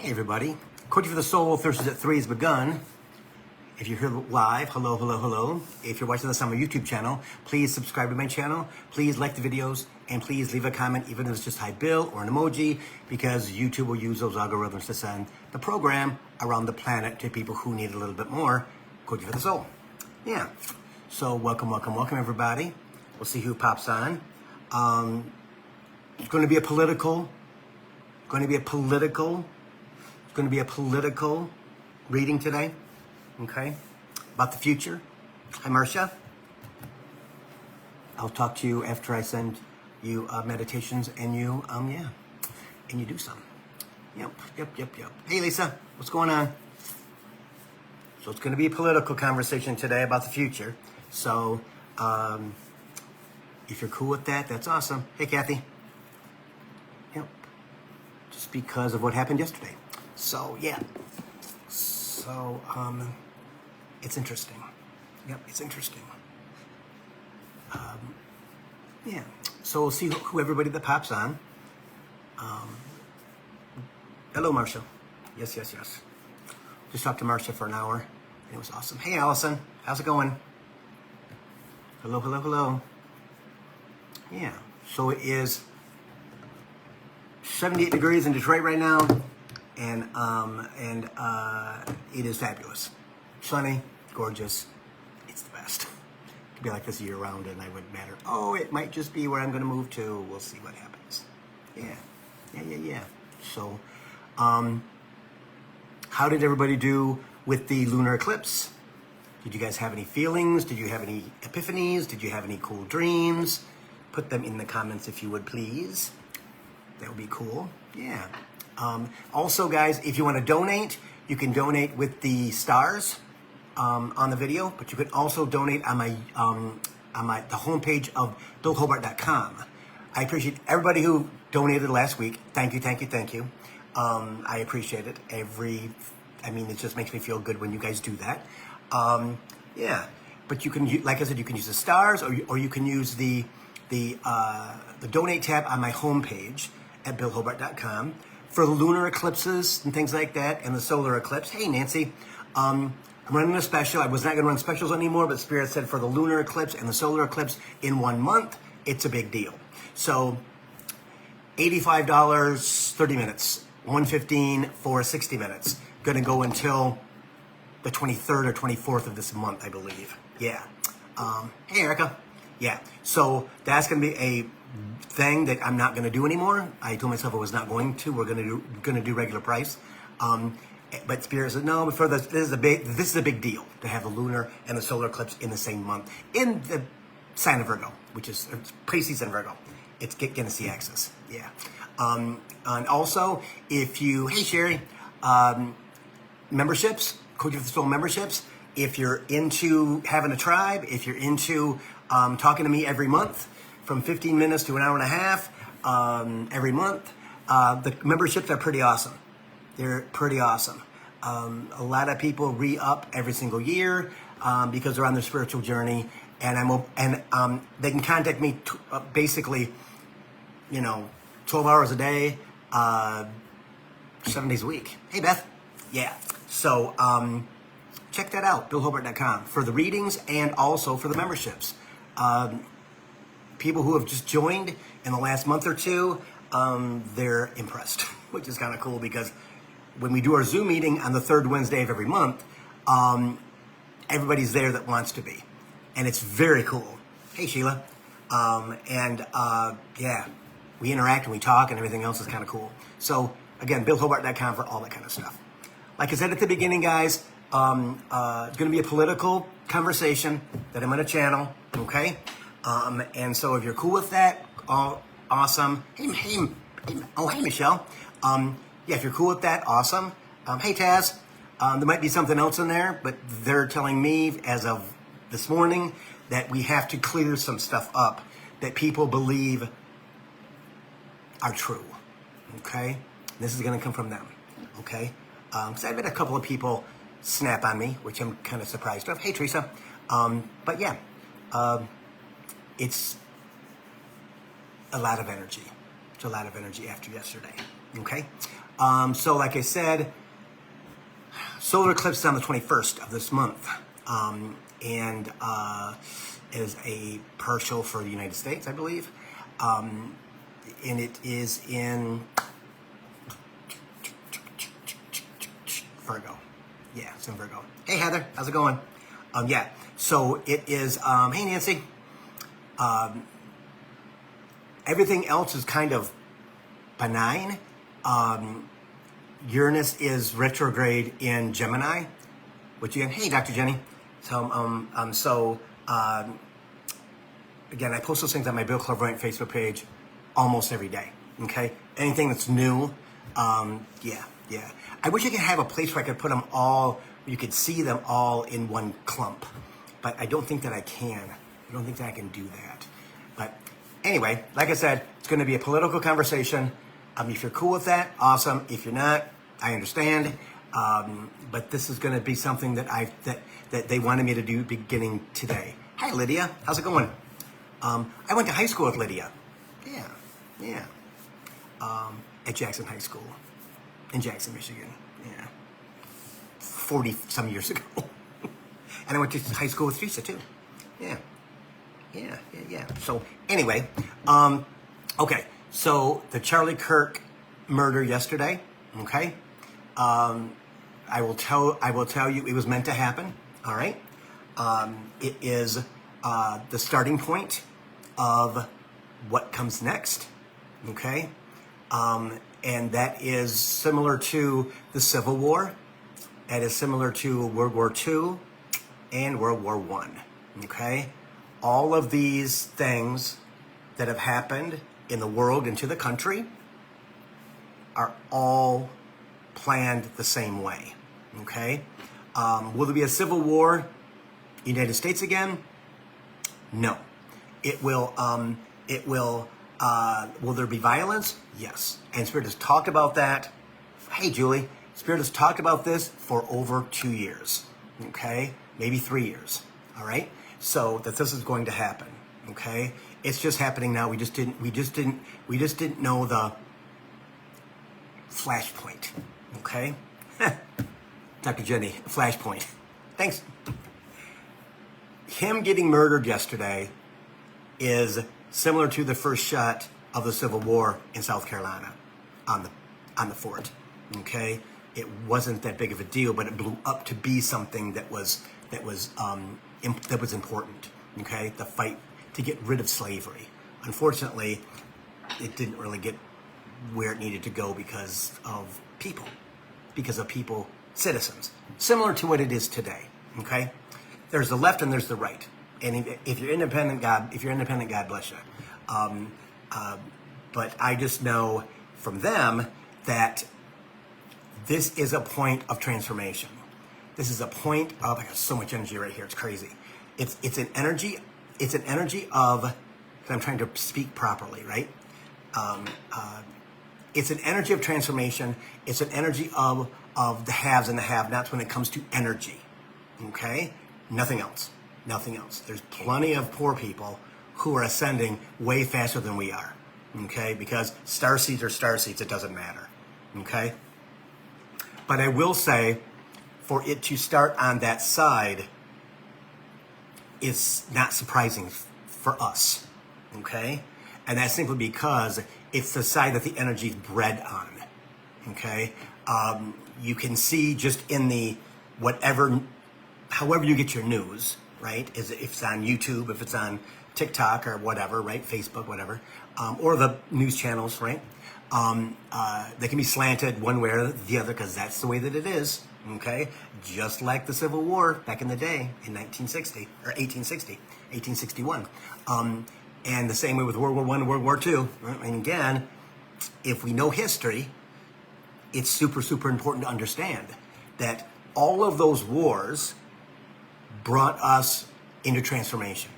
Hey everybody, Coaching for the Soul, Thursdays at 3 has begun. If you're here live, hello, hello, hello. If you're watching this on my YouTube channel, please subscribe to my channel. Please like the videos and please leave a comment, even if it's just hi Bill or an emoji, because YouTube will use those algorithms to send the program around the planet to people who need a little bit more Coaching for the Soul. Yeah, so welcome everybody. We'll see who pops on. It's going to be a political reading today, okay, about the future. Hi, Marcia. I'll talk to you after I send you meditations and you, and you do some. Yep. Hey, Lisa, what's going on? So it's going to be a political conversation today about the future. So if you're cool with that, that's awesome. Hey, Kathy. Yep. Just because of what happened yesterday. So, yeah. So, it's interesting. Yep, it's interesting. Yeah. So we'll see who everybody that pops on. Hello, Marcia. Yes. Just talked to Marcia for an hour. And it was awesome. Hey, Allison. How's it going? Hello. Yeah. So it is 78 degrees in Detroit right now. And it is fabulous. Sunny, gorgeous. It's the best. It could be like this year round and I wouldn't matter. Oh, it might just be where I'm going to move to. We'll see what happens. Yeah. So, how did everybody do with the lunar eclipse? Did you guys have any feelings? Did you have any epiphanies? Did you have any cool dreams? Put them in the comments if you would, please. That would be cool. Yeah. Also, guys, if you want to donate, you can donate with the stars on the video, but you can also donate on the homepage of billhobart.com. I appreciate everybody who donated last week. Thank you. I appreciate it. It just makes me feel good when you guys do that. Yeah, but you can, like I said, you can use the stars or you can use the donate tab on my homepage at billhobart.com. For the lunar eclipses and things like that, and the solar eclipse. Hey, Nancy, I'm running a special. I was not going to run specials anymore, but Spirit said for the lunar eclipse and the solar eclipse in 1 month, it's a big deal. So, $85, 30 minutes, $115 for 60 minutes. Going to go until the 23rd or 24th of this month, I believe. Yeah. Hey, Erica. Yeah. So that's going to be a thing that I'm not going to do anymore. I told myself I was not going to. We're going to do regular price. But Spirit said no. Before this is a big deal to have the lunar and the solar eclipse in the same month in the sign of Virgo, which is Pisces and Virgo. It's Genesis axis. Yeah. And also, if you, hey Sherry, memberships, Coaching for the Soul memberships. If you're into having a tribe, if you're into talking to me every month, from 15 minutes to an hour and a half every month. The memberships are pretty awesome. They're pretty awesome. A lot of people re-up every single year because they're on their spiritual journey, and they can contact me basically, 12 hours a day, 7 days a week. Hey Beth, yeah. So check that out, billhobart.com for the readings and also for the memberships. People who have just joined in the last month or two, they're impressed, which is kind of cool because when we do our Zoom meeting on the third Wednesday of every month, everybody's there that wants to be. And it's very cool. Hey, Sheila. Yeah, we interact and we talk and everything else is kind of cool. So, again, billhobart.com for all that kind of stuff. Like I said at the beginning, guys, it's going to be a political conversation that I'm going to channel, okay? And so if you're cool with that, awesome. Hey, Michelle. Yeah, if you're cool with that, awesome. Hey, Taz. There might be something else in there, but they're telling me as of this morning that we have to clear some stuff up that people believe are true. Okay? This is going to come from them. Okay? Because I've had a couple of people snap on me, which I'm kind of surprised of. Hey, Teresa. But yeah. It's a lot of energy. It's a lot of energy after yesterday. Okay? So like I said, solar eclipse is on the 21st of this month, and is a partial for the United States, I believe, and it is in Virgo. Yeah, it's in Virgo. Hey Heather, how's it going? Yeah, so it is, hey Nancy. Everything else is kind of benign. Uranus is retrograde in Gemini, which again, hey Dr. Jenny. So, again, I post those things on my Bill Clairvoyant Facebook page almost every day, okay? Anything that's new, yeah. I wish I could have a place where I could put them all, you could see them all in one clump, but I don't think that I can. I don't think that I can do that. But anyway, like I said, it's going to be a political conversation. If you're cool with that, awesome. If you're not, I understand. But this is going to be something that that they wanted me to do beginning today. Hi, Lydia. How's it going? I went to high school with Lydia. Yeah. At Jackson High School in Jackson, Michigan. Yeah. 40 some years ago. And I went to high school with Teresa too. Yeah. So anyway, okay. So the Charlie Kirk murder yesterday. Okay. I will tell you it was meant to happen. All right. It is the starting point of what comes next. Okay. And that is similar to the Civil War. That is similar to World War II and World War I. Okay. All of these things that have happened in the world and to the country are all planned the same way. Okay. Will there be a civil war, United States again? No. It will. Will there be violence? Yes. And Spirit has talked about that. Hey, Julie. Spirit has talked about this for over 2 years. Okay. Maybe 3 years. All right. So that this is going to happen. Okay. It's just happening now. We just didn't know the flashpoint. Okay. Dr. Jenny, flashpoint. Thanks. Him getting murdered yesterday is similar to the first shot of the Civil War in South Carolina on the fort. Okay, it wasn't that big of a deal, but it blew up to be something that was important. Okay, the fight to get rid of slavery. Unfortunately, it didn't really get where it needed to go because of people, citizens, similar to what it is today. Okay, there's the left and there's the right. And if you're independent, God bless you. But I just know from them that this is a point of transformation. This is a point of, I got so much energy right here. It's crazy. It's an energy of, I'm trying to speak properly, right? It's an energy of transformation. It's an energy of the haves and the have-nots when it comes to energy. Okay? Nothing else. There's plenty of poor people who are ascending way faster than we are. Okay? Because star seeds are star seeds. It doesn't matter. Okay? But I will say, for it to start on that side is not surprising for us. Okay? And that's simply because it's the side that the energy is bred on. Okay? You can see just in the however you get your news, right? If it's on YouTube, if it's on TikTok or whatever, right? Facebook, whatever, or the news channels, right? They can be slanted one way or the other because that's the way that it is. Okay, just like the Civil War back in the day in 1960 or 1861, and the same way with World War I and World War II. Right? And again, if we know history, it's super, super important to understand that all of those wars brought us into transformation.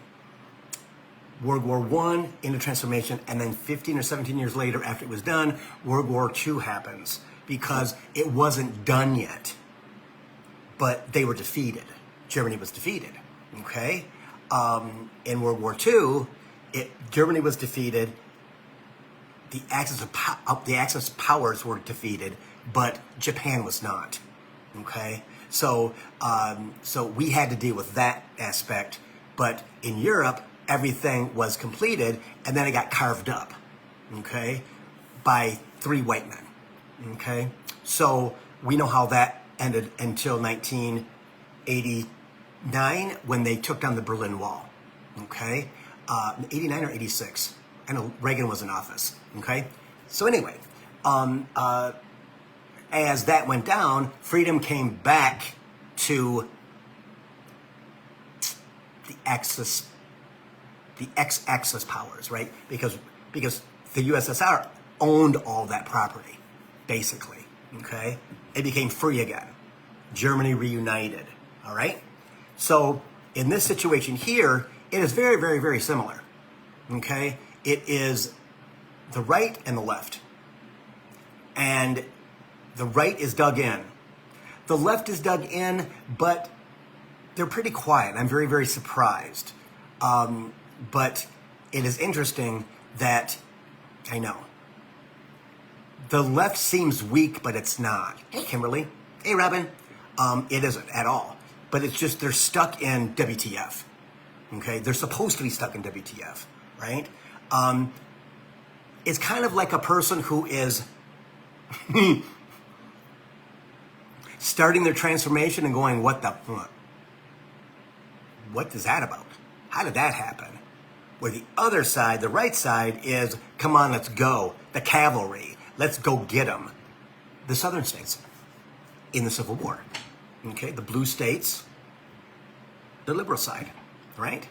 World War I into transformation, and then 15 or 17 years later, after it was done, World War II happens because it wasn't done yet, but they were defeated. Germany was defeated. Okay, in World War II, Germany was defeated. the Axis powers were defeated, but Japan was not. Okay, so we had to deal with that aspect. But in Europe, everything was completed, and then it got carved up. Okay, by 3 white men. Okay, so we know how that ended until 1989 when they took down the Berlin Wall. Okay, 89 or 86. I know Reagan was in office. Okay, so anyway, as that went down, freedom came back to the Axis, the ex-Axis powers, right? Because the USSR owned all that property, basically. Okay, it became free again. Germany reunited. All right. So in this situation here, it is very, very, very similar. Okay, it is the right and the left, and the right is dug in. The left is dug in, but they're pretty quiet. I'm very, very surprised. But it is interesting that, I know, the left seems weak, but it's not. Hey, Kimberly. Hey, Robin. It isn't at all. But it's just they're stuck in WTF. Okay? They're supposed to be stuck in WTF, right? It's kind of like a person who is starting their transformation and going, what is that about? How did that happen? Where the other side, the right side, is, come on, let's go. The cavalry. Let's go get them. The southern states in the Civil War. Okay, the blue states, the liberal side, right?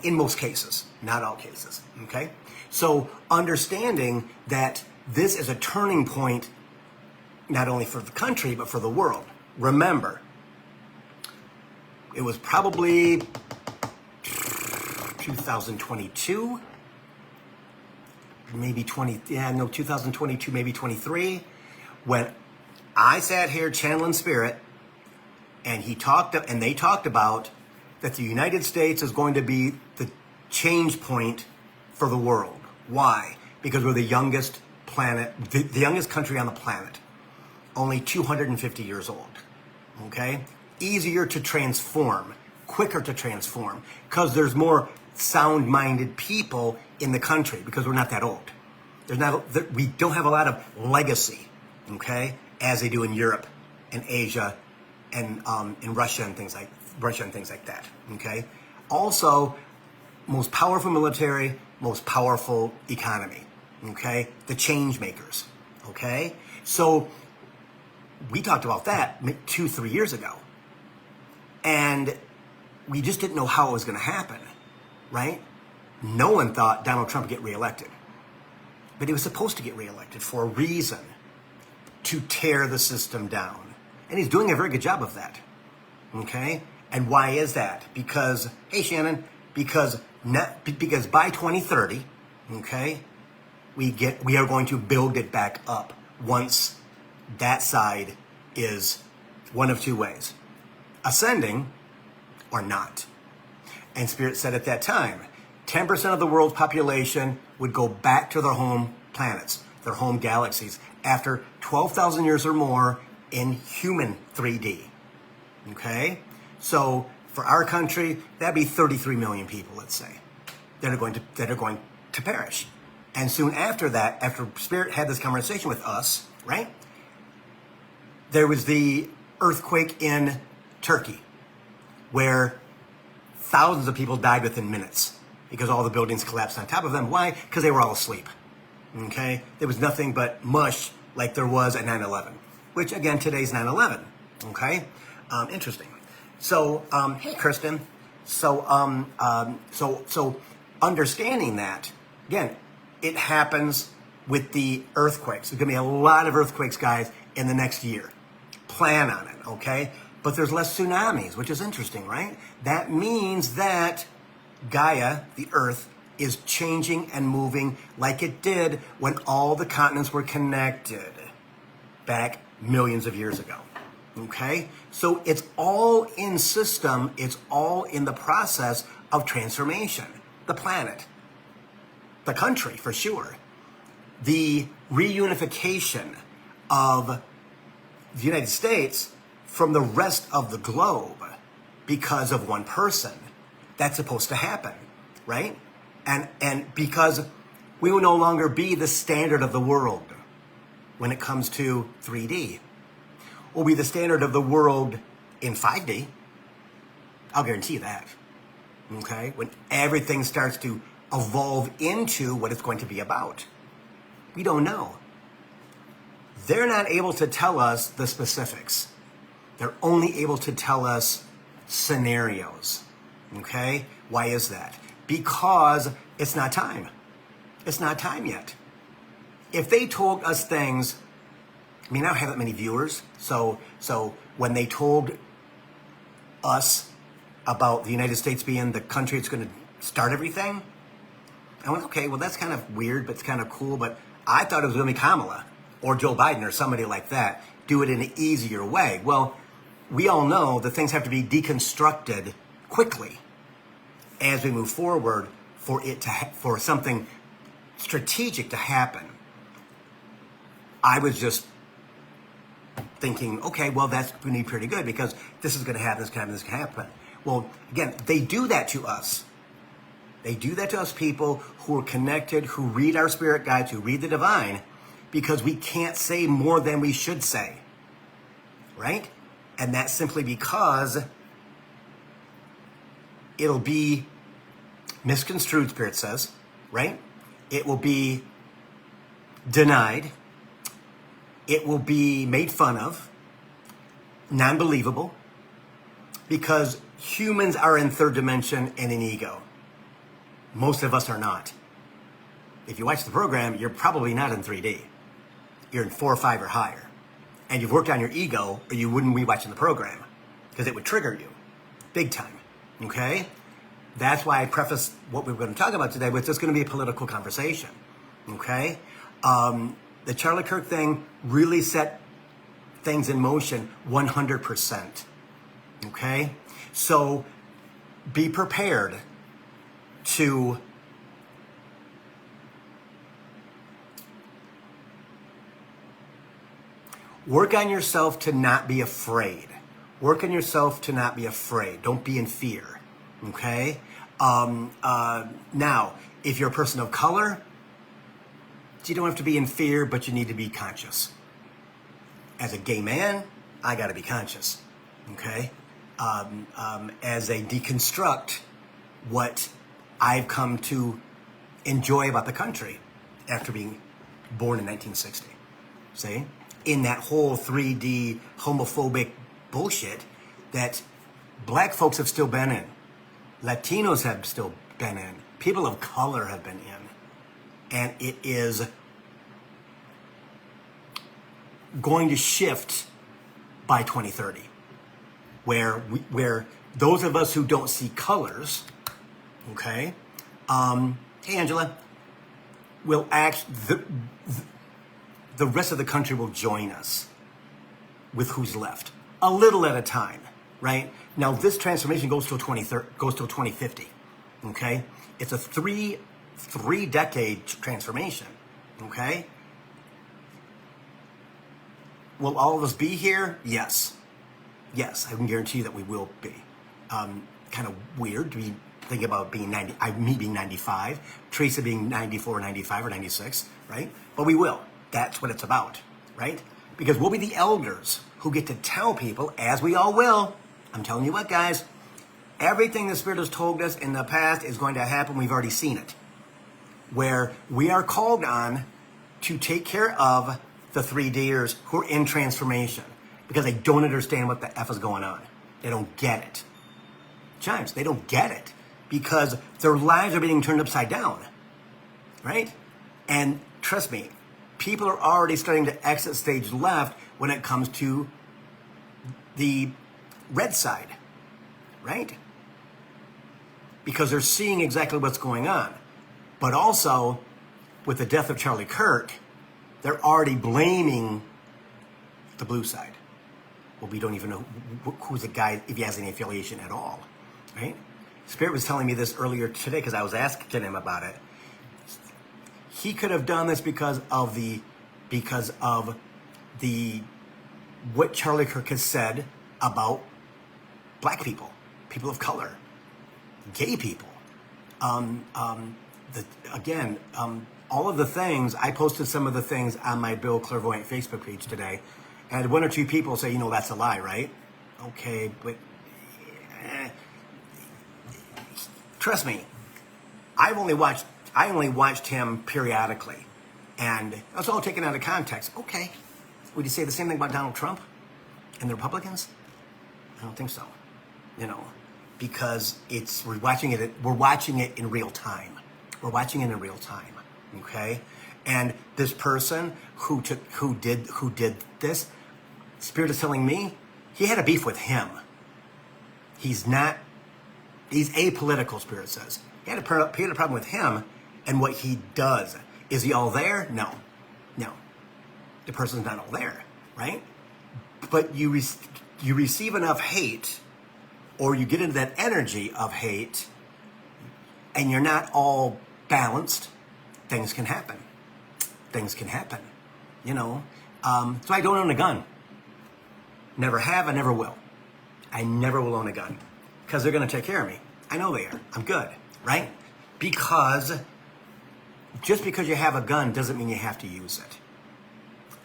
In most cases, not all cases, okay? So understanding that this is a turning point, not only for the country, but for the world. Remember, it was probably 2022, maybe 2022, maybe 23, when I sat here channeling spirit, and they talked about that the United States is going to be the change point for the world. Why? Because we're the youngest planet, the youngest country on the planet, only 250 years old. Okay, easier to transform, quicker to transform, because there's more sound-minded people in the country because we're not that old. We don't have a lot of legacy, okay, as they do in Europe and Asia and in Russia and things like that. Okay. Also, most powerful military, most powerful economy. Okay, the change makers. Okay, so we talked about that 2-3 years ago, and we just didn't know how it was going to happen. Right? No one thought Donald Trump would get reelected. But he was supposed to get reelected for a reason, to tear the system down. And he's doing a very good job of that. Okay? And why is that? Because, hey Shannon, because by 2030, okay, we are going to build it back up once that side is one of 2 ways. Ascending or not. And Spirit said at that time, 10% of the world's population would go back to their home planets, their home galaxies, after 12,000 years or more in human 3D. Okay? So for our country, that'd be 33 million people, let's say, that are going to perish. And soon after that, after Spirit had this conversation with us, right? There was the earthquake in Turkey, where thousands of people died within minutes because all the buildings collapsed on top of them. Why? Because they were all asleep. Okay? There was nothing but mush like there was at 9/11, which again, today's 9/11. Okay? Interesting. So, hey, Kristen. So understanding that, again, it happens with the earthquakes. There's going to be a lot of earthquakes, guys, in the next year. Plan on it, okay? But there's less tsunamis, which is interesting, right? That means that Gaia, the Earth, is changing and moving like it did when all the continents were connected back millions of years ago. Okay? So it's all in system. It's all in the process of transformation. The planet. The country, for sure. the reunification of the United States from the rest of the globe because of one person. That's supposed to happen, right? And because we will no longer be the standard of the world when it comes to 3D. We'll be the standard of the world in 5D. I'll guarantee that, okay? When everything starts to evolve into what it's going to be about. We don't know. They're not able to tell us the specifics. They're only able to tell us scenarios, okay? Why is that? Because it's not time. It's not time yet. If they told us things, I mean, I don't have that many viewers, so when they told us about the United States being the country that's going to start everything, I went, okay, well, that's kind of weird, but it's kind of cool, but I thought it was going to be Kamala or Joe Biden or somebody like that, do it in an easier way. Well, we all know that things have to be deconstructed quickly as we move forward for it to for something strategic to happen. I was just thinking, okay, well, that's going to be pretty good because this is going to happen, this can happen, this can happen. Well, again, they do that to us. They do that to us people who are connected, who read our spirit guides, who read the divine, because we can't say more than we should say, right? And that's simply because it'll be misconstrued, Spirit says, right? It will be denied. It will be made fun of, non-believable, because humans are in third dimension and in ego. Most of us are not. If you watch the program, you're probably not in 3D. You're in 4 or 5 or higher. And you've worked on your ego, or you wouldn't be watching the program, because it would trigger you, big time, okay? That's why I prefaced what we're going to talk about today with this going to be a political conversation, okay? The Charlie Kirk thing really set things in motion 100%, okay? So be prepared to work on yourself to not be afraid. Work on yourself to not be afraid. Don't be in fear, okay? Now, if you're a person of color, you don't have to be in fear, but you need to be conscious. As a gay man, I got to be conscious, okay? As they deconstruct what I've come to enjoy about the country after being born in 1960, see? In that whole 3D homophobic bullshit that black folks have still been in, Latinos have still been in, people of color have been in. And it is going to shift by 2030, where those of us who don't see colors, okay, hey Angela, will act, the rest of the country will join us with who's left, a little at a time, right? Now this transformation goes till 2050, okay? It's a three decade transformation, okay? Will all of us be here? Yes. Yes, I can guarantee you that we will be. Kind of weird to be thinking about being 90, me being 95, Teresa being 94, 95, or 96, right? But we will. That's what it's about, right? Because we'll be the elders who get to tell people, as we all will. I'm telling you what, guys, everything the Spirit has told us in the past is going to happen. We've already seen it. Where we are called on to take care of the 3Ders who are in transformation because they don't understand what the F is going on. They don't get it. Chimes, they don't get it because their lives are being turned upside down, right? And trust me, people are already starting to exit stage left when it comes to the red side, right? Because they're seeing exactly what's going on. But also, with the death of Charlie Kirk, they're already blaming the blue side. Well, we don't even know who's the guy, if he has any affiliation at all, right? Spirit was telling me this earlier today because I was asking him about it. he could have done this because of the what Charlie Kirk has said about black people, people of color, gay people. All of the things, I posted some of the things on my Bill Clairvoyant Facebook page today, and one or two people say, that's a lie, right? Okay, but trust me, I only watched him periodically, and it was all taken out of context. Okay, would you say the same thing about Donald Trump and the Republicans? I don't think so. Because we're watching it in real time. We're watching it in real time. Okay, and this person who did this, Spirit is telling me he had a beef with him. He's apolitical, Spirit says. He had a problem with him and what he does. Is he all there? No. The person's not all there, right? But you receive enough hate, or you get into that energy of hate, and you're not all balanced, things can happen. So I don't own a gun. Never have, I never will. I never will own a gun. Because they're going to take care of me. I know they are. I'm good, right? Just because you have a gun doesn't mean you have to use it.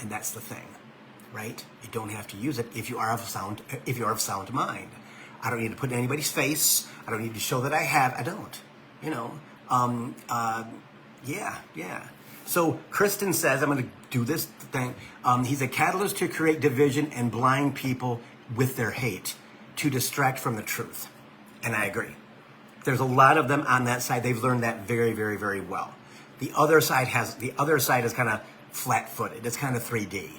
And that's the thing, right? You don't have to use it if you are of sound mind. I don't need to put it in anybody's face. I don't need to show that I have. I don't. Yeah. So Kristen says, I'm going to do this thing. He's a catalyst to create division and blind people with their hate to distract from the truth. And I agree. There's a lot of them on that side. They've learned that very, very, very well. The other side is kind of flat-footed. It's kind of 3D.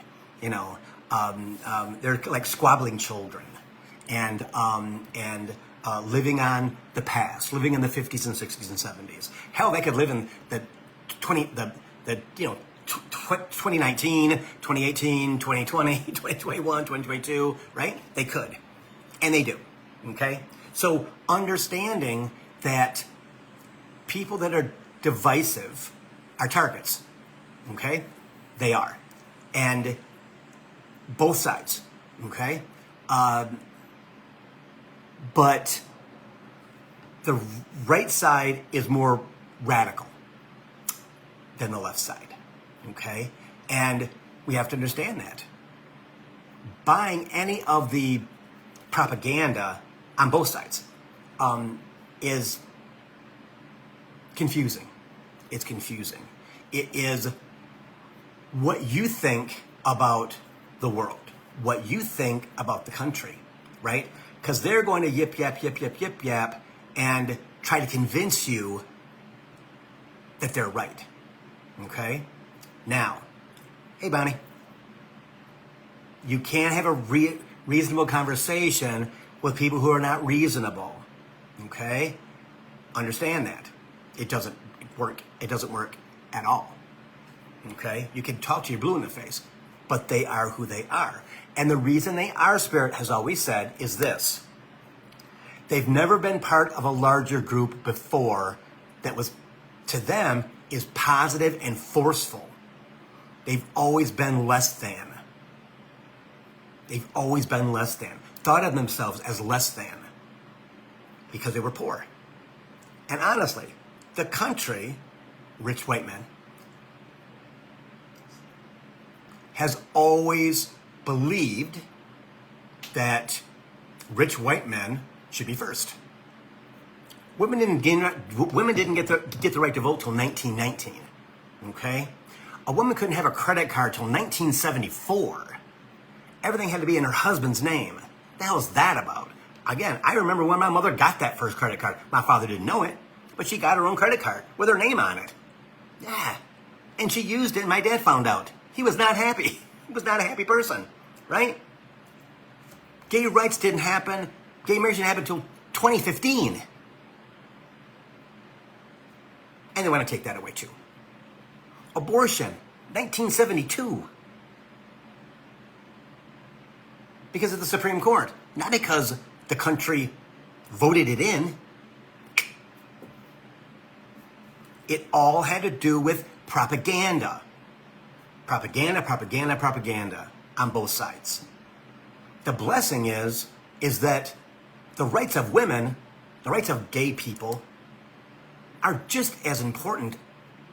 They're like squabbling children, and living on the past, living in the 50s and 60s and 70s. Hell, they could live in the 2019, 2018, 2020, 2021, 2022, right? They could, and they do. Okay, so understanding that people that are divisive are targets. Okay, they are, and both sides. Okay, but the right side is more radical than the left side. Okay, and we have to understand that. Buying any of the propaganda on both sides is confusing. It's confusing. It is what you think about the world, what you think about the country, right? Because they're going to yip, yap, and try to convince you that they're right, okay? Now, hey, Bonnie, you can't have a reasonable conversation with people who are not reasonable, okay? Understand that. It doesn't work. It doesn't work at all, okay? You can talk to your blue in the face, but they are who they are. And the reason they are, Spirit has always said, is this. They've never been part of a larger group before that was, to them, is positive and forceful. They've always been less than. They've always been less than. Thought of themselves as less than because they were poor. And honestly, the country, rich white men, has always believed that rich white men should be first. Women didn't get the right to vote till 1919. Okay, a woman couldn't have a credit card till 1974. Everything had to be in her husband's name. The hell is that about? Again, I remember when my mother got that first credit card. My father didn't know it, but she got her own credit card with her name on it. Yeah, and she used it, and my dad found out. He was not happy. He was not a happy person, right? Gay rights didn't happen. Gay marriage didn't happen until 2015. And they want to take that away too. Abortion, 1972. Because of the Supreme Court. Not because the country voted it in. It all had to do with propaganda. Propaganda on both sides. The blessing is that the rights of women, the rights of gay people, are just as important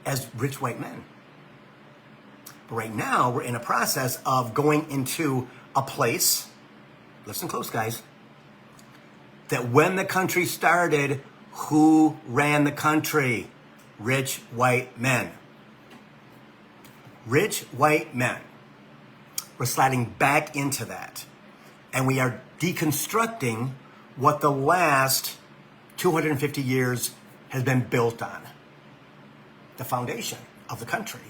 as rich white men. But right now, we're in a process of going into a place, listen close guys, that when the country started, who ran the country? Rich white men. Rich white men. We're sliding back into that. And we are deconstructing what the last 250 years has been built on. The foundation of the country.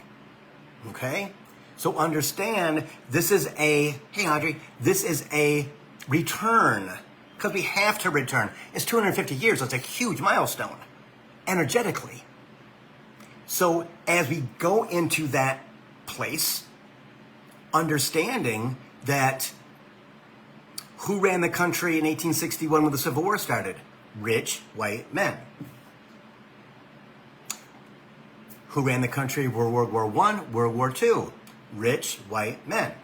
Okay? So understand, this is hey Audrey, this is a return. Because we have to return. It's 250 years, that's a huge milestone, energetically. So as we go into that place, understanding that who ran the country in 1861 when the Civil War started? Rich white men. Who ran the country World War I, World War II? Rich white men.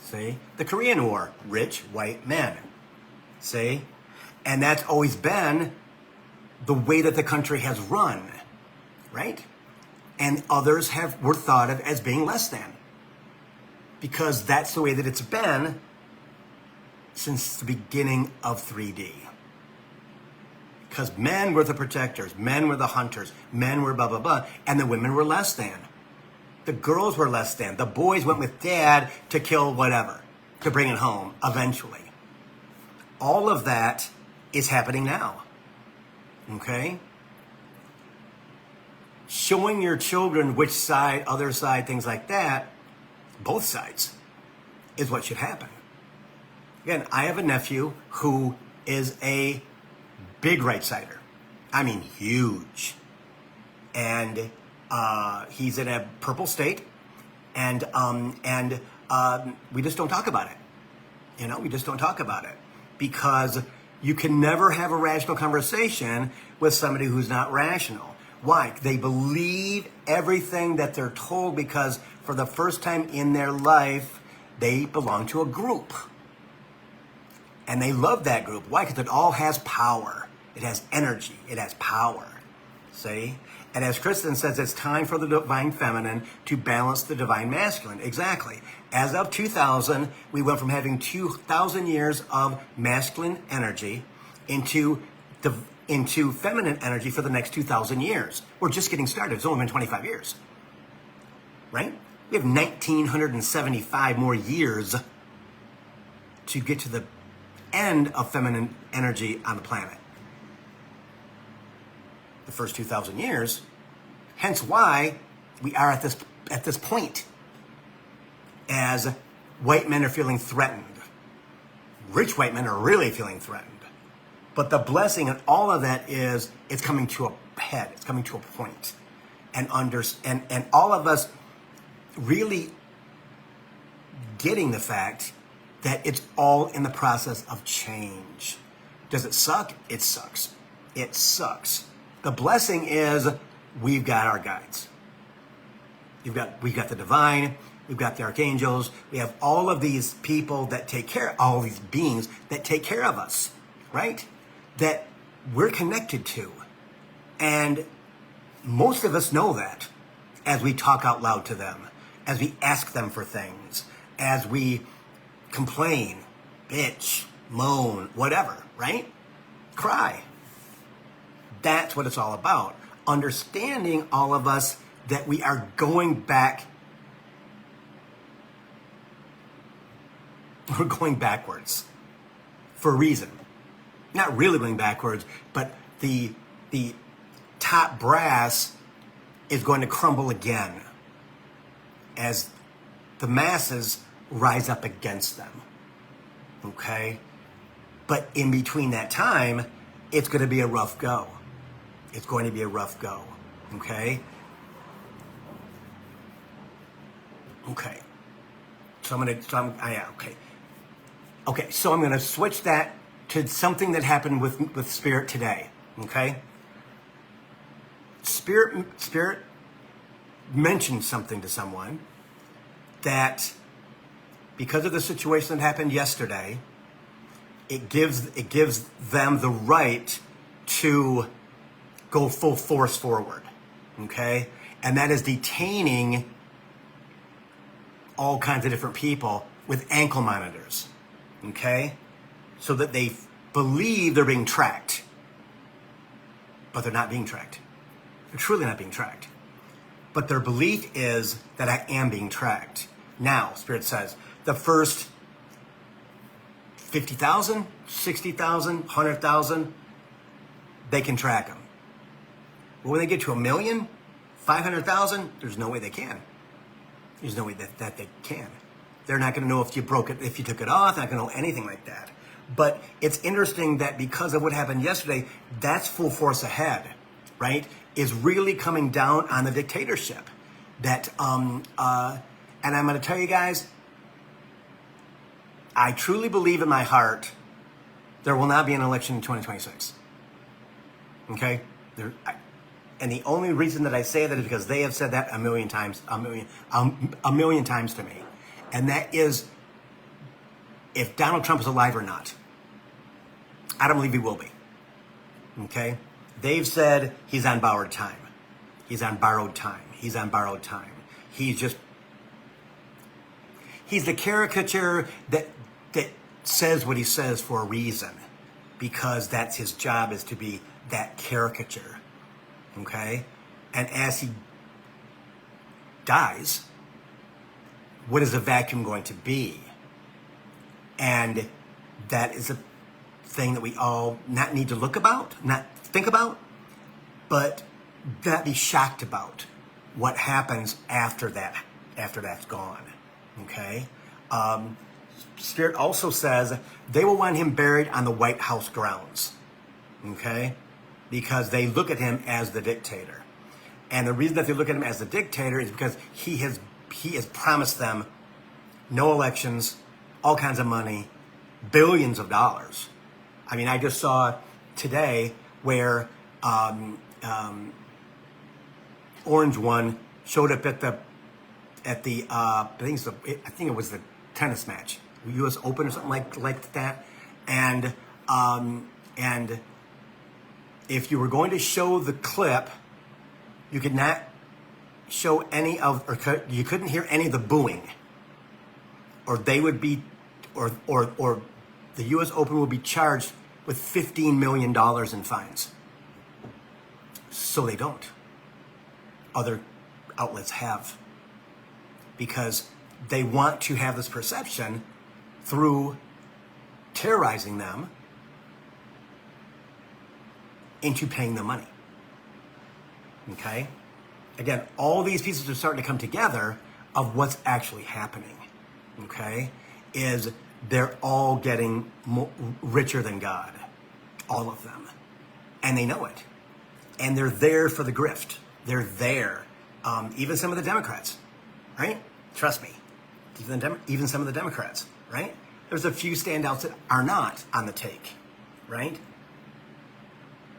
See? The Korean War, rich white men. See? And that's always been the way that the country has run, right? And others were thought of as being less than. Because that's the way that it's been since the beginning of 3D. Because men were the protectors, men were the hunters, men were blah, blah, blah, and the women were less than. The girls were less than. The boys went with dad to kill whatever, to bring it home eventually. All of that is happening now. Okay? Showing your children which side, other side, things like that, both sides, is what should happen. Again, I have a nephew who is a big right-sider. I mean, huge. And he's in a purple state, and we just don't talk about it. You know, we just don't talk about it because you can never have a rational conversation with somebody who's not rational. Why? They believe everything that they're told because for the first time in their life, they belong to a group. And they love that group. Why? Because it all has power. It has energy. It has power. See? And as Kristen says, it's time for the divine feminine to balance the divine masculine. Exactly. As of 2000, we went from having 2,000 years of masculine energy into feminine energy for the next 2,000 years. We're just getting started. It's only been 25 years. Right? We have 1,975 more years to get to the end of feminine energy on the planet. The first 2,000 years, hence why we are at this point as white men are feeling threatened. Rich white men are really feeling threatened. But the blessing in all of that is it's coming to a head, it's coming to a point. And all of us really getting the fact that it's all in the process of change. Does it suck? It sucks. It sucks. The blessing is we've got our guides. We've got the divine, we've got the archangels, we have all of these people that take care, all these beings that take care of us, right? That we're connected to. And most of us know that as we talk out loud to them, as we ask them for things, as we complain, bitch, moan, whatever, right? Cry. That's what it's all about. Understanding all of us that we are going back. We're going backwards for a reason. Not really going backwards, but the top brass is going to crumble again as the masses rise up against them. Okay? But in between that time, it's going to be a rough go. It's going to be a rough go. Okay? Okay. So I'm going to switch that to something that happened with Spirit today. Okay? Spirit mentioned something to someone that because of the situation that happened yesterday, it gives them the right to go full force forward, okay? And that is detaining all kinds of different people with ankle monitors, okay? So that they believe they're being tracked, but they're not being tracked. They're truly not being tracked. But their belief is that I am being tracked. Now, Spirit says, the first 50,000, 60,000, 100,000, they can track them. But when they get to 1 million, 500,000, there's no way they can. There's no way that they can. They're not going to know if you broke it, if you took it off. They're not going to know anything like that. But it's interesting that because of what happened yesterday, that's full force ahead, right? Is really coming down on the dictatorship. That, and I'm going to tell you guys, I truly believe in my heart there will not be an election in 2026. Okay? And the only reason that I say that is because they have said that a million times to me. And that is if Donald Trump is alive or not. I don't believe he will be. Okay? They've said he's on borrowed time. He's on borrowed time. He's on borrowed time. He's the caricature that says what he says for a reason, because that's his job, is to be that caricature. Okay? And as he dies, what is a vacuum going to be? And that is a thing that we all not need to not think about, but not be shocked about what happens after that's gone. Okay? Spirit also says they will want him buried on the White House grounds. Okay? Because they look at him as the dictator. And the reason that they look at him as the dictator is because he has promised them no elections, all kinds of money, billions of dollars. I mean, I just saw today where Orange One showed up at the I think it was the tennis match, U.S. Open or something like that, and if you were going to show the clip, you could not show you couldn't hear any of the booing, or they would be, or the U.S. Open would be charged with $15 million in fines. So they don't. Other outlets have. Because they want to have this perception through terrorizing them into paying them money. Okay? Again, all these pieces are starting to come together of what's actually happening. Okay? Is they're all getting richer than God. All of them. And they know it. And they're there for the grift. They're there. Even some of the Democrats. Right? Trust me. Even some of the Democrats. Right? There's a few standouts that are not on the take. Right?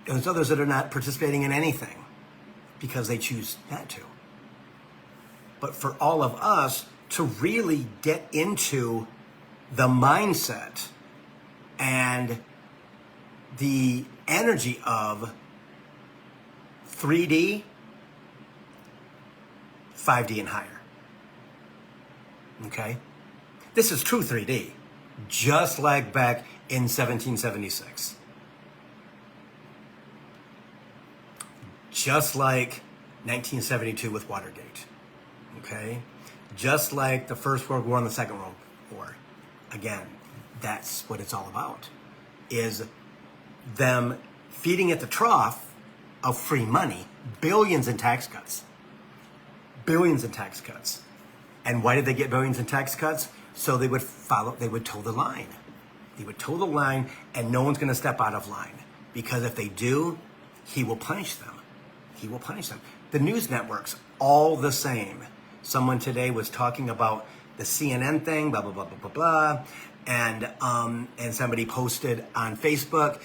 And there's others that are not participating in anything because they choose not to. But for all of us to really get into the mindset and the energy of 3D, 5D and higher. Okay? This is true 3D, just like back in 1776. Just like 1972 with Watergate. Okay? Just like the First World War and the Second World War. Again, that's what it's all about. Is them feeding at the trough of free money, billions in tax cuts. Billions in tax cuts. And why did they get billions in tax cuts? So they would toe the line. They would toe the line, and no one's going to step out of line. Because if they do, he will punish them. He will punish them. The news networks, all the same. Someone today was talking about the CNN thing, blah, blah, blah, blah, blah, blah. And somebody posted on Facebook,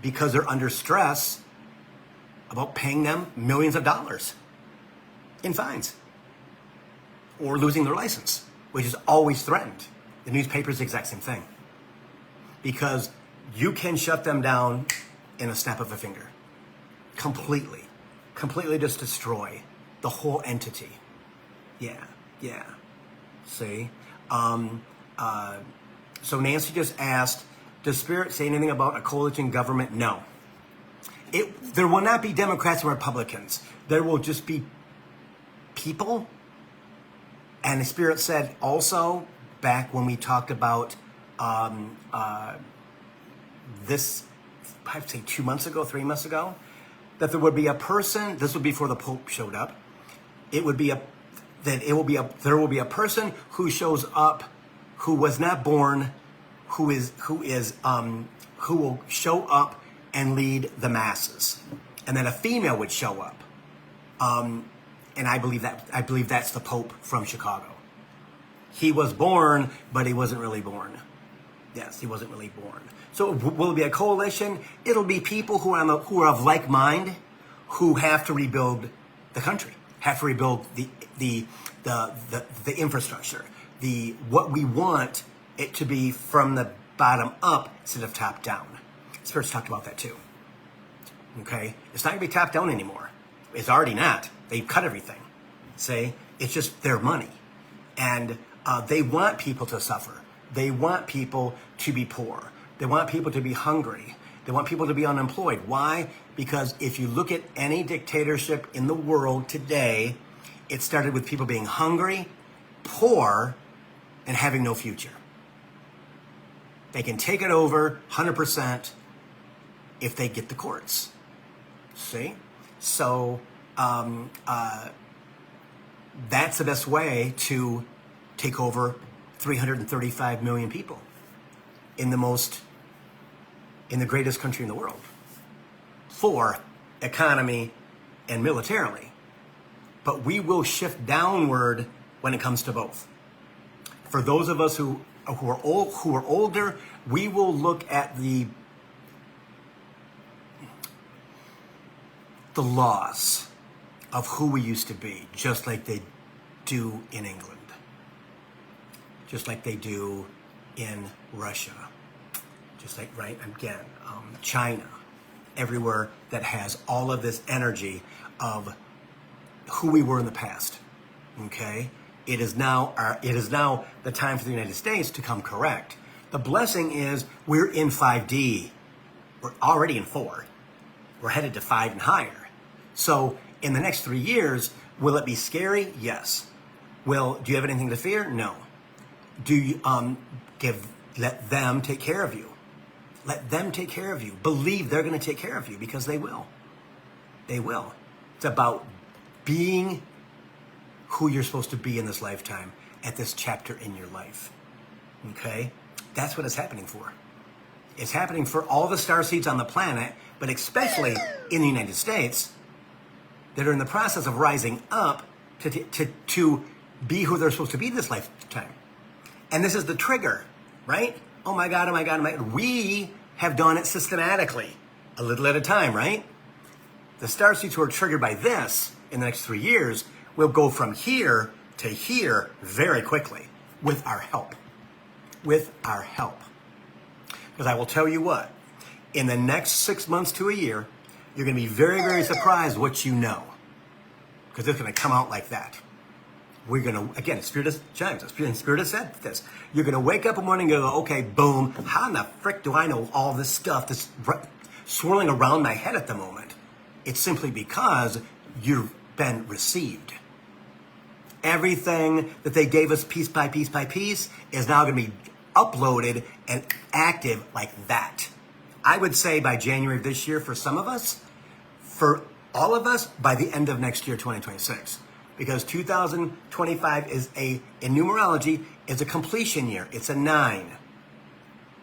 because they're under stress, about paying them millions of dollars in fines or losing their license, which is always threatened. The newspaper is the exact same thing, because you can shut them down in a snap of a finger. Completely just destroy the whole entity. Yeah. See? So Nancy just asked, does Spirit say anything about a coalition government? No. There will not be Democrats and Republicans. There will just be people. And the Spirit said also, back when we talked about this, I'd say 2 months ago, 3 months ago, that there would be a person, this would be before the Pope showed up, there will be a person who shows up who was not born, who will show up and lead the masses. And then a female would show up. And I believe that's the Pope from Chicago. He was born, but he wasn't really born. Yes, he wasn't really born. So will it be a coalition? It'll be people who are of like mind, who have to rebuild the country, have to rebuild the infrastructure, what we want it to be from the bottom up instead of top down. Spirit's talked about that too. Okay, it's not gonna be top down anymore. It's already not. They've cut everything. See, it's just their money, and they want people to suffer. They want people to be poor. They want people to be hungry. They want people to be unemployed. Why? Because if you look at any dictatorship in the world today, it started with people being hungry, poor, and having no future. They can take it over 100% if they get the courts. See? So that's the best way to take over 335 million people in the greatest country in the world for economy and militarily. But we will shift downward when it comes to both. For those of us who are older, we will look at the laws of who we used to be, just like they do in England, just like they do in Russia, just like, right, again, China, everywhere that has all of this energy of who we were in the past. Okay, it is now the time for the United States to come correct. The blessing is we're in 5D. We're already in 4. We're headed to 5 and higher. So in the next 3 years, will it be scary? Yes. Do you have anything to fear? No. Do you let them take care of you? Let them take care of you. Believe they're going to take care of you, because they will. They will. It's about being who you're supposed to be in this lifetime at this chapter in your life. Okay? That's what it's happening for. It's happening for all the starseeds on the planet, but especially in the United States, that are in the process of rising up to be who they're supposed to be this lifetime. And this is the trigger, right? Oh my God, oh my God, oh my God. We have done it systematically, a little at a time, right? The starseeds who are triggered by this in the next 3 years will go from here to here very quickly with our help. With our help. Because I will tell you what, in the next 6 months to a year, you're going to be very, very surprised what you know. Because it's going to come out like that. We're going to, again, Spirit has said this. You're going to wake up in the morning and go, okay, boom, how in the frick do I know all this stuff that's swirling around my head at the moment? It's simply because you've been received. Everything that they gave us piece by piece by piece is now going to be uploaded and active like that. I would say by January of this year for some of us, for all of us, by the end of next year, 2026. Because 2025 is in numerology, is a completion year. It's a 9.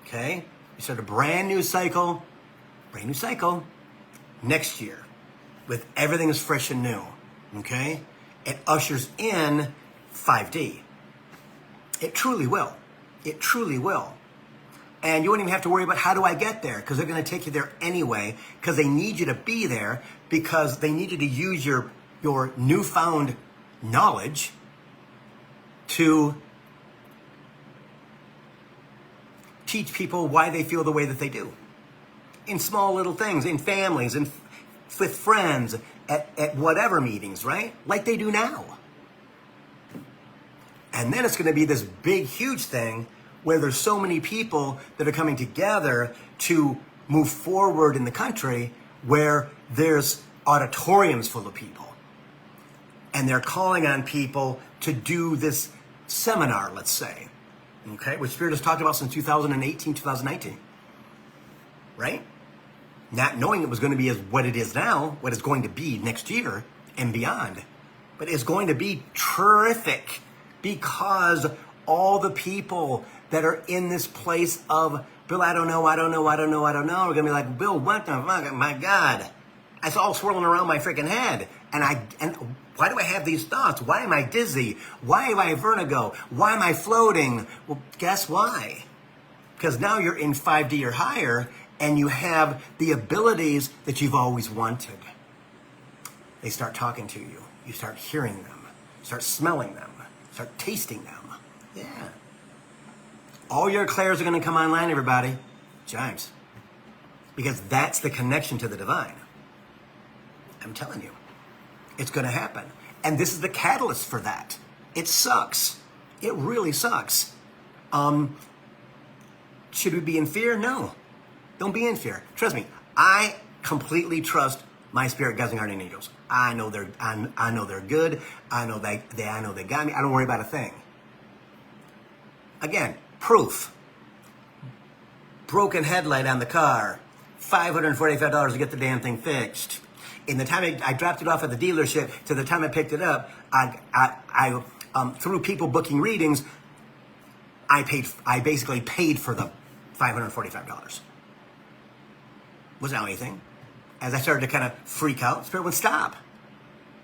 Okay? You start a brand new cycle next year with everything is fresh and new. Okay? It ushers in 5D. It truly will. It truly will. And you won't even have to worry about how do I get there, because they're going to take you there anyway, because they need you to be there, because they need you to use your newfound knowledge to teach people why they feel the way that they do. In small little things, in families, and with friends, at whatever meetings, right? Like they do now. And then it's going to be this big, huge thing where there's so many people that are coming together to move forward in the country, where there's auditoriums full of people. And they're calling on people to do this seminar, let's say, okay, which Spirit has talked about since 2018, 2019, right? Not knowing it was going to be as what it is now, what it's going to be next year and beyond. But it's going to be terrific, because all the people that are in this place of, Bill, I don't know, are going to be like, Bill, what the fuck, my God. It's all swirling around my freaking head. And why do I have these thoughts? Why am I dizzy? Why have I vertigo? Why am I floating? Well, guess why? Because now you're in 5D or higher, and you have the abilities that you've always wanted. They start talking to you. You start hearing them. Start smelling them. Start tasting them. Yeah. All your clairs are going to come online, everybody. Chimes. Because that's the connection to the divine. I'm telling you. It's going to happen. And this is the catalyst for that. It sucks. It really sucks. Should we be in fear? No. Don't be in fear. Trust me. I completely trust my spirit guides and guardian angels. I know they're good. I know they got me. I don't worry about a thing. Again, proof. Broken headlight on the car. $545 to get the damn thing fixed. In the time I dropped it off at the dealership to the time I picked it up, I through people booking readings, I basically paid for the $545. Wasn't anything. As I started to kind of freak out, Spirit would stop.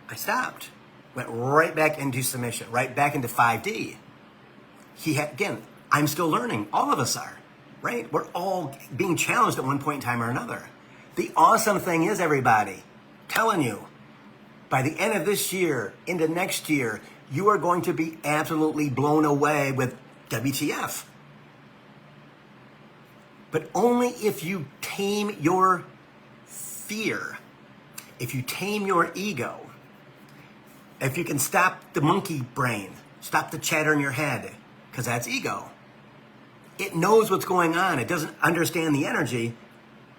I stopped. Went right back into submission, right back into 5D. Again, I'm still learning. All of us are, right? We're all being challenged at one point in time or another. The awesome thing is, everybody, telling you, by the end of this year, into next year, you are going to be absolutely blown away with WTF. But only if you tame your fear, if you tame your ego, if you can stop the monkey brain, stop the chatter in your head, because that's ego. It knows what's going on. It doesn't understand the energy,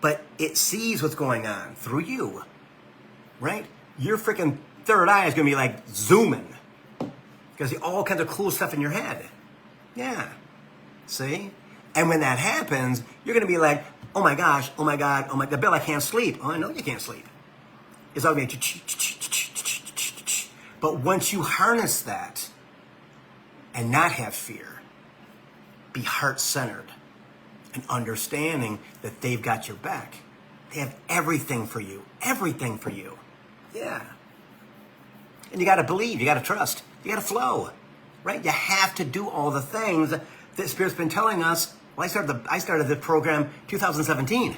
but it sees what's going on through you, right? Your freaking third eye is going to be like zooming, because you all kinds of cool stuff in your head. Yeah, see? And when that happens, you're going to be like, oh my gosh, oh my God, oh my God, Bill, I can't sleep. Oh, I know you can't sleep. It's all going to be, but once you harness that and not have fear, be heart-centered and understanding that they've got your back. They have everything for you. Everything for you. Yeah. And you got to believe. You got to trust. You got to flow. Right? You have to do all the things that Spirit's been telling us. Well, I started the program 2017.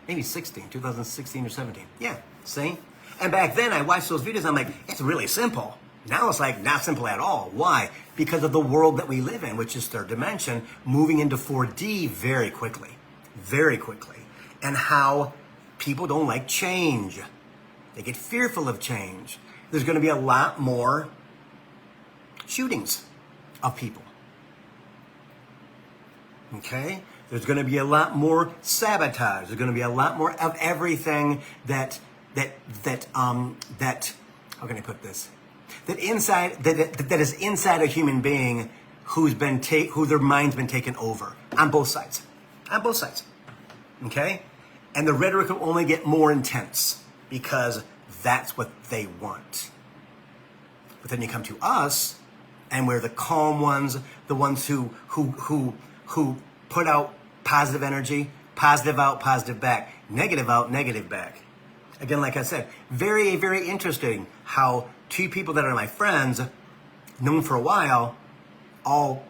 Maybe 2016 or 17. Yeah. See? And back then, I watched those videos. I'm like, it's really simple. Now it's like not simple at all. Why? Because of the world that we live in, which is third dimension, moving into 4D very quickly. Very quickly. And how people don't like change. They get fearful of change. There's going to be a lot more shootings of people. Okay? There's going to be a lot more sabotage. There's going to be a lot more of everything that how can I put this? That is inside a human being who their mind's been taken over on both sides. On both sides. Okay? And the rhetoric will only get more intense because that's what they want. But then you come to us, and we're the calm ones, the ones who put out positive energy, positive out, positive back, negative out, negative back. Again, like I said, very, very interesting how two people that are my friends, known for a while, all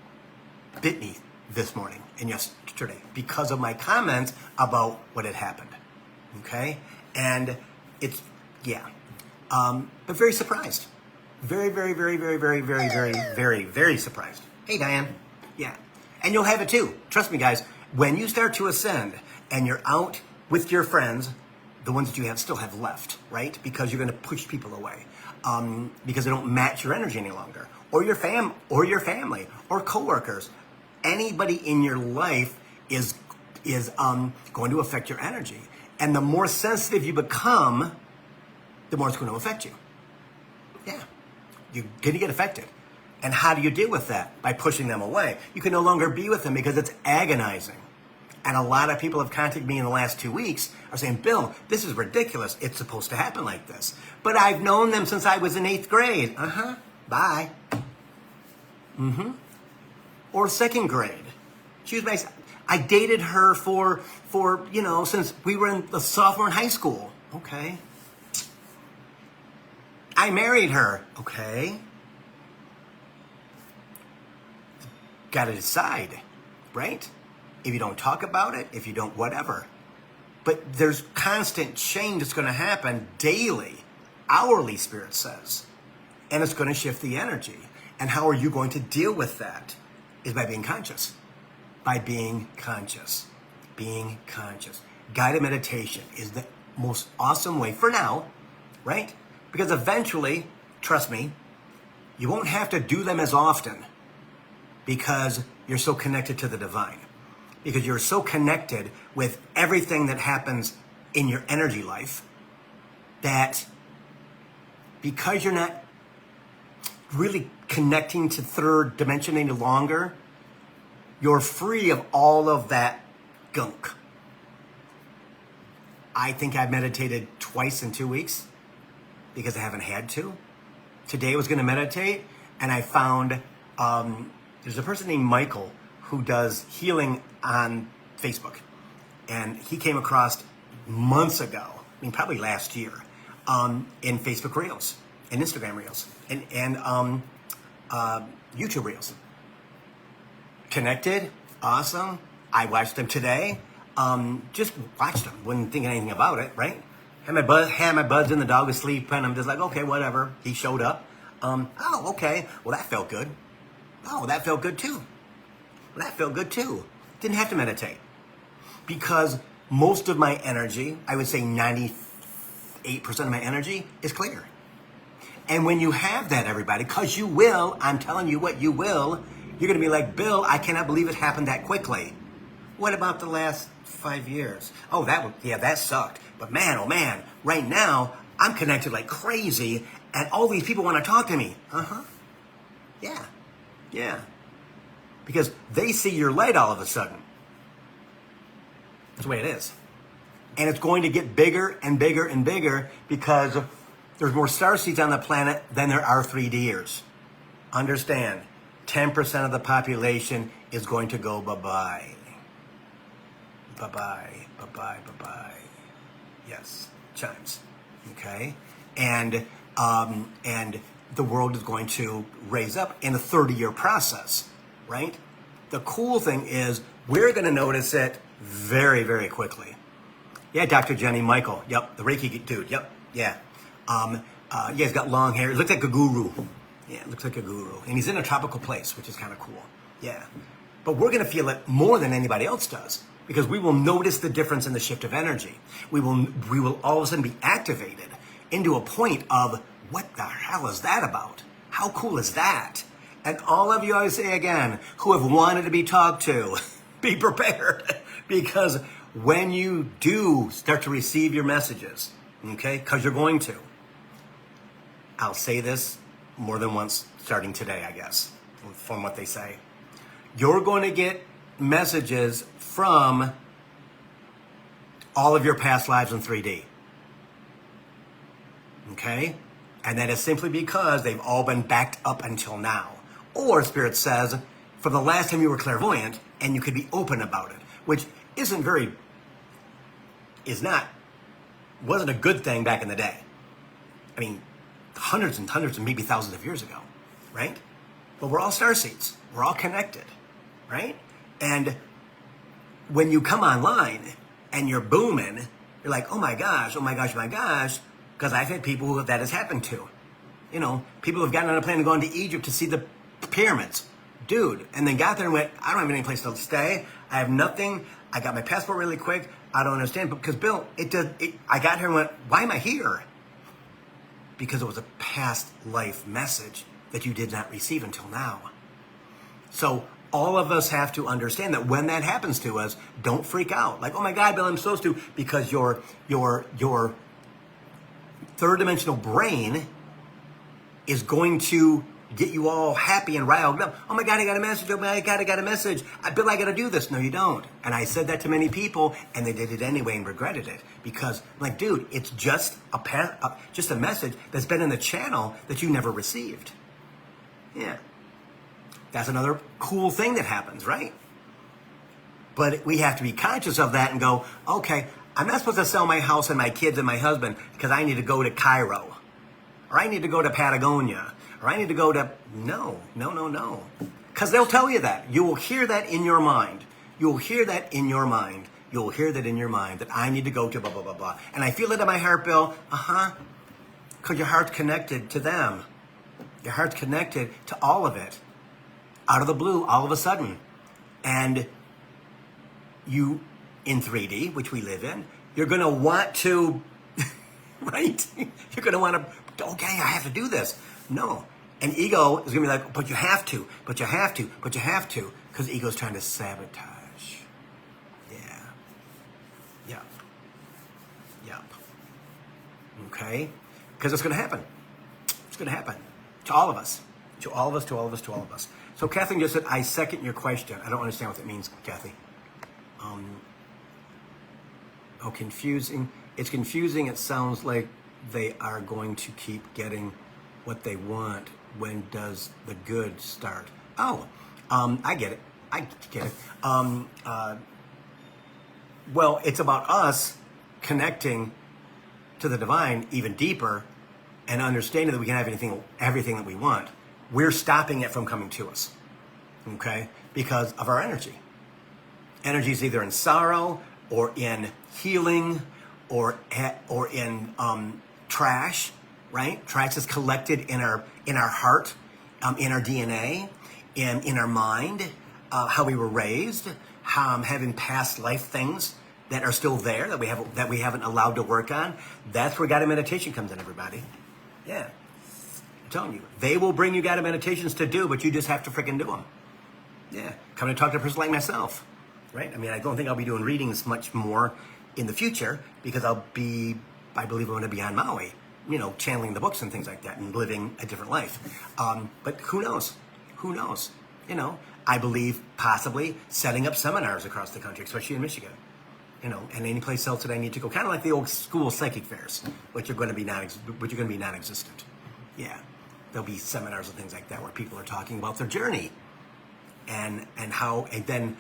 bit me this morning and yesterday because of my comments about what had happened. Okay? And it's, yeah. But very surprised. Very, very, very, very, very, very, very, very, very surprised. Hey, Diane. Yeah. And you'll have it too. Trust me, guys. When you start to ascend and you're out with your friends, the ones that you still have left, right? Because you're going to push people away. Because they don't match your energy any longer. Or your family, or coworkers. Anybody in your life is going to affect your energy. And the more sensitive you become, the more it's going to affect you. Yeah. You're going to get affected. And how do you deal with that? By pushing them away. You can no longer be with them because it's agonizing. And a lot of people have contacted me in the last 2 weeks are saying, Bill, this is ridiculous. It's supposed to happen like this. But I've known them since I was in 8th grade. Bye. Mm-hmm. Or 2nd grade. I dated her for since we were in the sophomore in high school. Okay. I married her. Okay. Got to decide, right? If you don't talk about it, if you don't whatever. But there's constant change that's going to happen daily, hourly, Spirit says. And it's going to shift the energy. And how are you going to deal with that? Is by being conscious. By being conscious. Being conscious. Guided meditation is the most awesome way for now, right? Because eventually, trust me, you won't have to do them as often because you're so connected to the divine. Because you're so connected with everything that happens in your energy life that because you're not really connecting to third dimension any longer, you're free of all of that gunk. I think I've meditated twice in 2 weeks because I haven't had to. Today I was going to meditate and I found there's a person named Michael who does healing on Facebook. And he came across months ago, probably last year, in Facebook Reels, and Instagram Reels, and YouTube Reels. Connected, awesome. I watched them today. Just watched them, wouldn't think anything about it, right? Had my buds in, the dog was sleeping, and I'm just like, okay, whatever. He showed up. Oh, okay. Well, that felt good. Oh, that felt good too. Well, that felt good too. Didn't have to meditate. Because most of my energy, I would say 98% of my energy is clear. And when you have that, everybody, because you will, I'm telling you what, you will, you're going to be like, Bill, I cannot believe it happened that quickly. What about the last 5 years? Oh, that sucked. But man, oh man, right now, I'm connected like crazy, and all these people want to talk to me. Yeah. Because they see your light all of a sudden. That's the way it is. And it's going to get bigger and bigger and bigger because there's more starseeds on the planet than there are 3Ders. Understand, 10% of the population is going to go bye-bye. Bye-bye, bye-bye, bye-bye. Yes, chimes. Okay? And the world is going to raise up in a 30-year process, right? The cool thing is we're going to notice it very, very quickly. Yeah, Dr. Jenny Michael. Yep, the Reiki dude. Yep, yeah. Yeah, he's got long hair. He looks like a guru. Yeah, looks like a guru. And he's in a tropical place, which is kind of cool. Yeah. But we're going to feel it more than anybody else does because we will notice the difference in the shift of energy. We will all of a sudden be activated into a point of, what the hell is that about? How cool is that? And all of you, I say again, who have wanted to be talked to, be prepared. Because when you do start to receive your messages, okay, because you're going to, I'll say this more than once starting today, I guess, from what they say. You're going to get messages from all of your past lives in 3D. Okay? And that is simply because they've all been backed up until now. Or, Spirit says, from the last time you were clairvoyant, and you could be open about it, which wasn't a good thing back in the day. I mean, hundreds and hundreds and maybe thousands of years ago, right? But we're all starseeds. We're all connected, right? And when you come online and you're booming, you're like, oh my gosh, oh my gosh, oh my gosh, because I've had people who that has happened to. You know, people have gotten on a plane and gone to Egypt to see the pyramids. Dude, and then got there and went, I don't have any place to stay. I have nothing. I got my passport really quick. I don't understand. Because Bill, I got here and went, why am I here? Because it was a past life message that you did not receive until now. So all of us have to understand that when that happens to us, don't freak out. Like, oh my God, Bill, I'm supposed to, because your third dimensional brain is going to get you all happy and riled up. Oh my God, I got a message. Oh my God, I got a message. Bill, I got to do this. No, you don't. And I said that to many people, and they did it anyway and regretted it because, like, dude, it's just a message that's been in the channel that you never received. Yeah, that's another cool thing that happens, right? But we have to be conscious of that and go, okay, I'm not supposed to sell my house and my kids and my husband because I need to go to Cairo, or I need to go to Patagonia, or I need to go to, no. Because they'll tell you that. You will hear that in your mind. You'll hear that in your mind. You'll hear that in your mind that I need to go to blah, blah, blah, blah. And I feel it in my heart, Bill. Because your heart's connected to them. Your heart's connected to all of it. Out of the blue, all of a sudden. And you, in 3D, which we live in, you're going to want to, right? You're going to want to, okay, I have to do this. No. And ego is going to be like, but you have to, because ego's trying to sabotage. Yeah. Yep. Okay? Because it's going to happen. It's going to happen. To all of us. To all of us. So Kathleen just said, I second your question. I don't understand what that means, Kathy. Confusing. It's confusing. It sounds like they are going to keep getting what they want. When does the good start? I get it. Well, it's about us connecting to the divine even deeper and understanding that we can have everything that we want. We're stopping it from coming to us, okay? Because of our energy. Energy is either in sorrow or in healing or in trash, right? Trash is collected in our heart, in our DNA, in our mind, how we were raised, having past life things that are still there that we haven't allowed to work on. That's where guided meditation comes in, everybody. Yeah, I'm telling you, they will bring you guided meditations to do, but you just have to freaking do them. Yeah, come and talk to a person like myself, right? I mean, I don't think I'll be doing readings much more in the future because I believe I'm going to be on Maui, channeling the books and things like that and living a different life. But who knows? I believe possibly setting up seminars across the country, especially in Michigan, and any place else that I need to go, kind of like the old school psychic fairs, which are going to be non-existent. Yeah, there'll be seminars and things like that where people are talking about their journey and then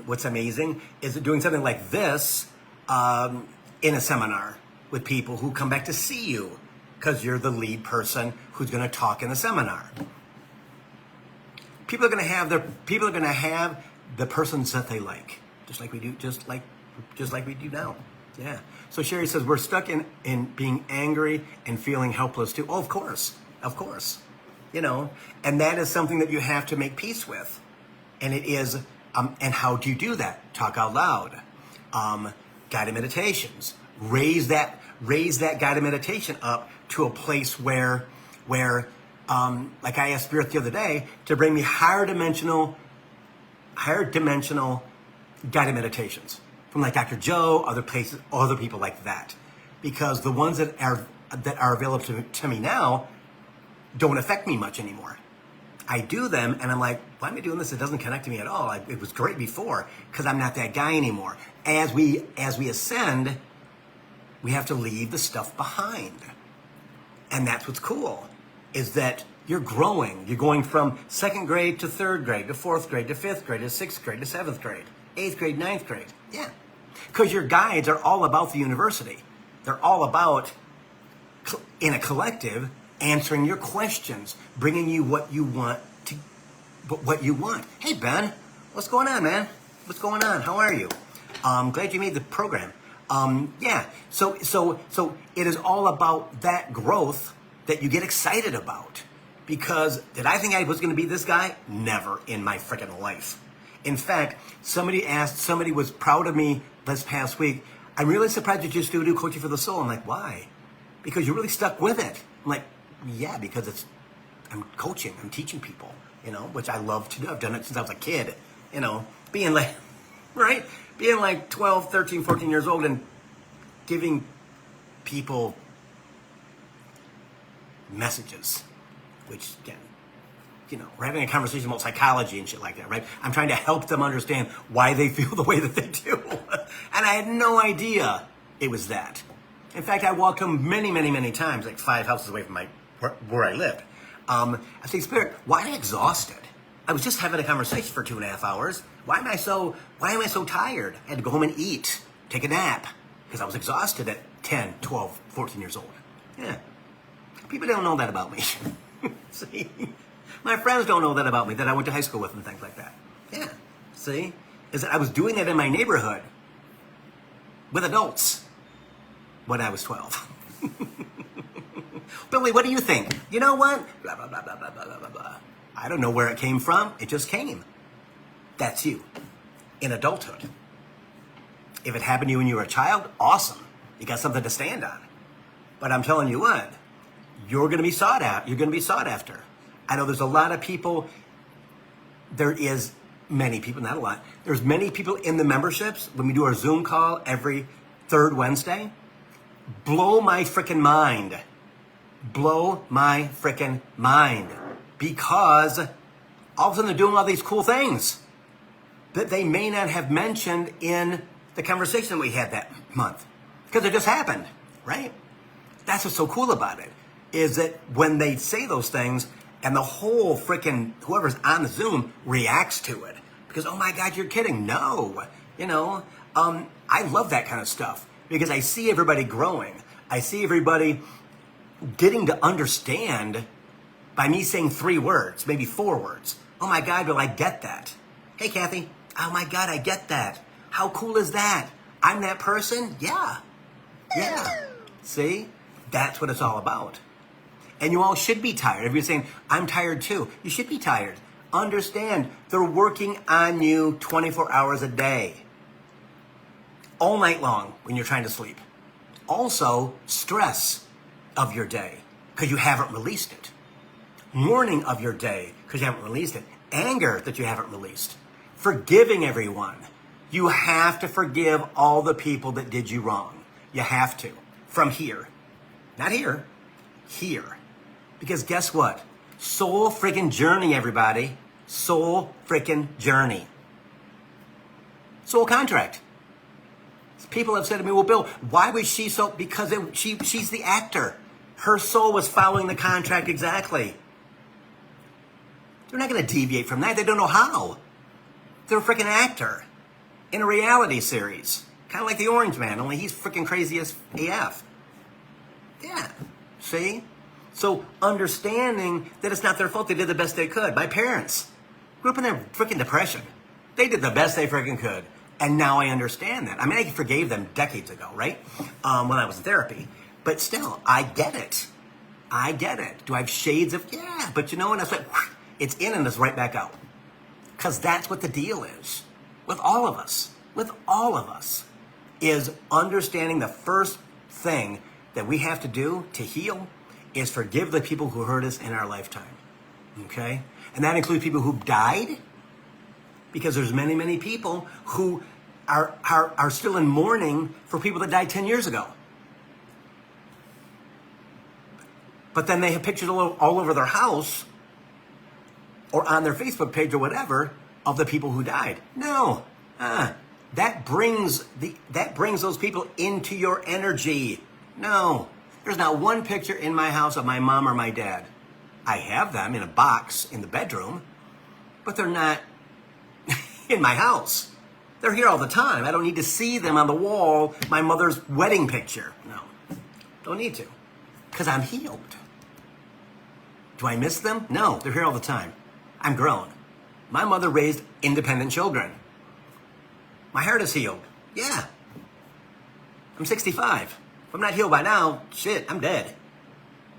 what's amazing is doing something like this in a seminar with people who come back to see you because you're the lead person who's going to talk in the seminar. People are going to have the persons that they like, just like we do, just like we do now. Yeah. So Sherry says we're stuck in being angry and feeling helpless too. Oh, of course. And that is something that you have to make peace with. And it is, and how do you do that? Talk out loud. Guided meditations. Raise that guided meditation up to a place where like I asked Spirit the other day to bring me higher dimensional guided meditations from like Dr. Joe, other places, other people like that, because the ones that are available to me now don't affect me much anymore. I do them and I'm like, why am I doing this? It doesn't connect to me at all. It was great before because I'm not that guy anymore. As we ascend, we have to leave the stuff behind. And that's what's cool, is that you're growing. You're going from 2nd grade to 3rd grade, to 4th grade, to 5th grade, to 6th grade, to 7th grade, 8th grade, 9th grade. Yeah. Because your guides are all about the university. They're all about, in a collective, answering your questions, bringing you what you want. Hey, Ben, What's going on, man? What's going on? How are you? Glad you made the program. Yeah. So it is all about that growth that you get excited about. Because did I think I was going to be this guy? Never in my freaking life. In fact, somebody was proud of me this past week. I'm really surprised that you still do Coaching for the Soul. I'm like, why? Because you really stuck with it. I'm like, yeah, because I'm coaching, I'm teaching people, which I love to do. I've done it since I was a kid, being like, right? Being like 12, 13, 14 years old and giving people messages, which, again, we're having a conversation about psychology and shit like that, right? I'm trying to help them understand why they feel the way that they do. And I had no idea it was that. In fact, I walked home many, many, many times, like 5 houses away from where I lived. I say, Spirit, why am I exhausted? I was just having a conversation for 2.5 hours. Why am I so tired? I had to go home and eat, take a nap, because I was exhausted at 10, 12, 14 years old. Yeah. People don't know that about me. See? My friends don't know that about me, that I went to high school with and things like that. Yeah. See? Is that I was doing that in my neighborhood with adults when I was 12. Billy, what do you think? You know what? Blah, blah, blah, blah, blah, blah, blah, blah. I don't know where it came from. It just came. That's you in adulthood. If it happened to you when you were a child, awesome. You got something to stand on. But I'm telling you what, you're going to be sought out. You're going to be sought after. I know there's a lot of people. There is many people, not a lot. There's many people in the memberships when we do our Zoom call every third Wednesday. Blow my freaking mind. Blow my freaking mind. Because all of a sudden they're doing all these cool things that they may not have mentioned in the conversation we had that month. Because it just happened, right? That's what's so cool about it, is that when they say those things and the whole freaking, whoever's on the Zoom reacts to it. Because, oh my God, you're kidding. No. I love that kind of stuff because I see everybody growing. I see everybody getting to understand by me saying 3 words, maybe 4 words. Oh my God, Bill, I get that. Hey, Kathy. Oh my God, I get that. How cool is that? I'm that person? Yeah. Yeah. See? That's what it's all about. And you all should be tired. If you're saying, I'm tired too, you should be tired. Understand, they're working on you 24 hours a day. All night long when you're trying to sleep. Also, stress of your day because you haven't released it. Mourning of your day because you haven't released it. Anger that you haven't released. Forgiving everyone. You have to forgive all the people that did you wrong. You have to. From here. Not here. Here. Because guess what? Soul freaking journey, everybody. Soul freaking journey. Soul contract. People have said to me, well, Bill, why was she so? Because she's the actor. Her soul was following the contract exactly. They're not going to deviate from that. They don't know how. They're a freaking actor in a reality series. Kind of like the Orange Man, only he's freaking crazy as AF. Yeah. See? So understanding that it's not their fault. They did the best they could. My parents grew up in their freaking depression. They did the best they freaking could. And now I understand that. I mean, I forgave them decades ago, right? When I was in therapy. But still, I get it. I get it. Do I have shades of, yeah. But you know what? That's what, it's in and it's right back out. Because that's what the deal is. With all of us. With all of us. Is understanding the first thing that we have to do to heal is forgive the people who hurt us in our lifetime. Okay? And that includes people who died. Because there's many, many people who are still in mourning for people that died 10 years ago. But then they have pictures all over their house or on their Facebook page or whatever of the people who died. No. That brings those people into your energy. No. There's not one picture in my house of my mom or my dad. I have them in a box in the bedroom, but they're not in my house. They're here all the time. I don't need to see them on the wall, my mother's wedding picture. No, don't need to, because I'm healed. Do I miss them? No, they're here all the time. I'm grown. My mother raised independent children. My heart is healed. Yeah. I'm 65. If I'm not healed by now, shit, I'm dead.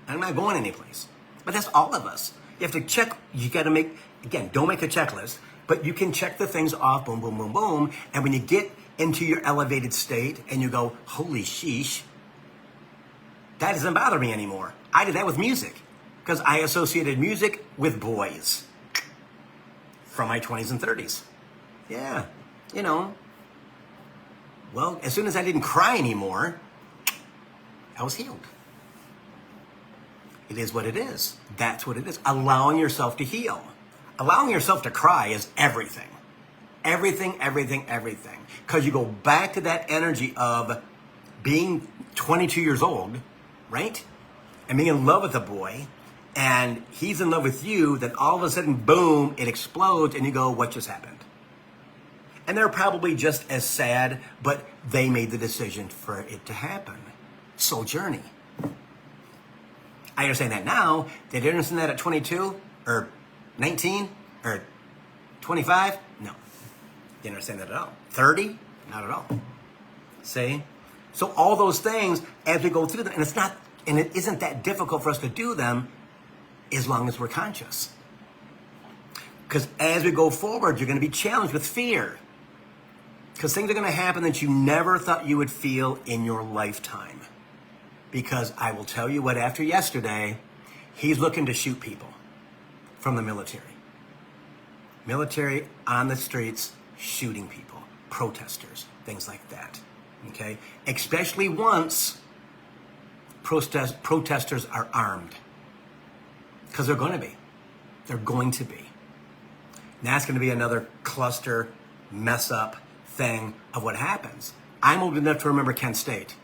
I'm not going anyplace. But that's all of us. You have to check, you got to make, again, don't make a checklist, but you can check the things off, boom, boom, boom, boom. And when you get into your elevated state and you go, holy sheesh, that doesn't bother me anymore. I did that with music because I associated music with boys from my 20s and 30s. Yeah, you know. Well, as soon as I didn't cry anymore, I was healed. It is what it is. That's what it is. Allowing yourself to heal. Allowing yourself to cry is everything. Everything, everything, everything. Because you go back to that energy of being 22 years old, right? And being in love with a boy, and he's in love with you, then all of a sudden, boom, it explodes, and you go, what just happened? And they're probably just as sad, but they made the decision for it to happen. Soul journey. I understand that now. Did you understand that at 22 or 19 or 25? No. Didn't understand that at all. 30? Not at all. See? So all those things, as we go through them, and it isn't that difficult for us to do them as long as we're conscious. Because as we go forward, you're going to be challenged with fear. Because things are going to happen that you never thought you would feel in your lifetime. Because I will tell you what, after yesterday, he's looking to shoot people from the military. Military on the streets, shooting people, protesters, things like that. Okay? Especially once protesters are armed. Because they're going to be. They're going to be. And that's going to be another cluster, mess up thing of what happens. I'm old enough to remember Kent State,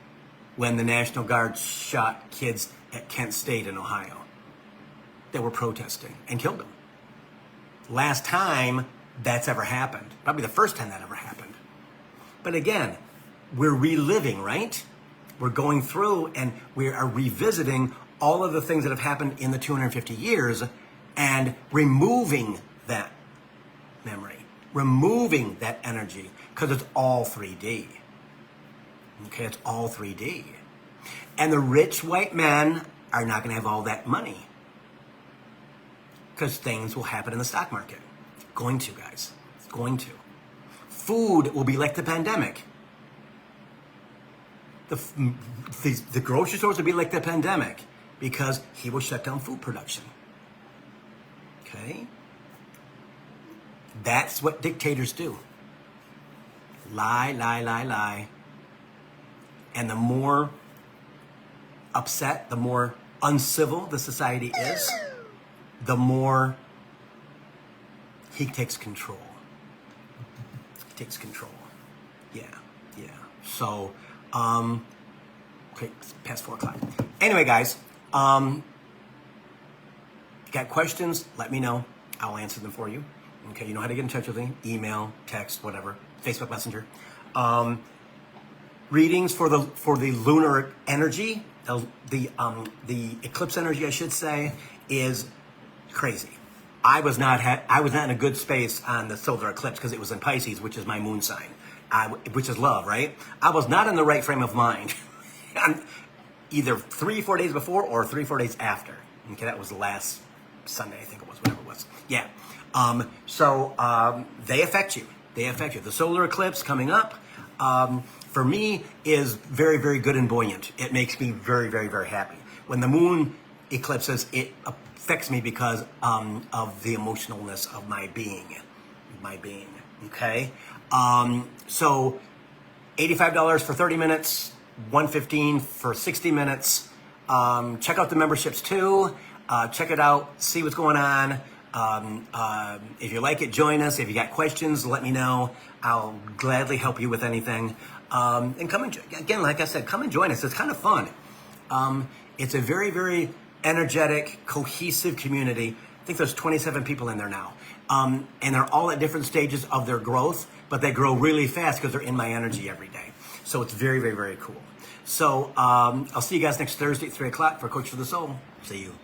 when the National Guard shot kids at Kent State in Ohio that were protesting and killed them. Last time that's ever happened. Probably the first time that ever happened. But again, we're reliving, right? We're going through and we are revisiting all of the things that have happened in the 250 years and removing that memory, removing that energy, because it's all 3D. Okay, it's all 3D. And the rich white men are not going to have all that money. Because things will happen in the stock market. It's going to, guys. It's going to. Food will be like the pandemic. The grocery stores will be like the pandemic because he will shut down food production. Okay? That's what dictators do. Lie, lie, lie, lie. And the more upset, the more uncivil the society is, the more he takes control. He takes control. Yeah, yeah. So, okay, it's past 4 o'clock. Anyway, guys, got questions? Let me know. I'll answer them for you. Okay, you know how to get in touch with me. Email, text, whatever. Facebook Messenger. Readings for the lunar energy, the eclipse energy, I should say, is crazy. I was not in a good space on the solar eclipse because it was in Pisces, which is my moon sign, which is love, right? I was not in the right frame of mind, either 3-4 days before or 3-4 days after. Okay, that was last Sunday, I think it was, whatever it was. Yeah. So they affect you. They affect you. The solar eclipse coming up, for me, is very, very good and buoyant. It makes me very, very, very happy. When the moon eclipses, it affects me because of the emotionalness of my being. Okay? So $85 for 30 minutes, $115 for 60 minutes. Check out the memberships too. Check it out. See what's going on. If you like it, join us. If you got questions, let me know. I'll gladly help you with anything. And come and, again, like I said, come and join us. It's kind of fun. It's a very, very energetic, cohesive community. I think there's 27 people in there now. And they're all at different stages of their growth, but they grow really fast because they're in my energy every day. So it's very, very, very cool. So I'll see you guys next Thursday at 3 o'clock for Coach for the Soul. See you.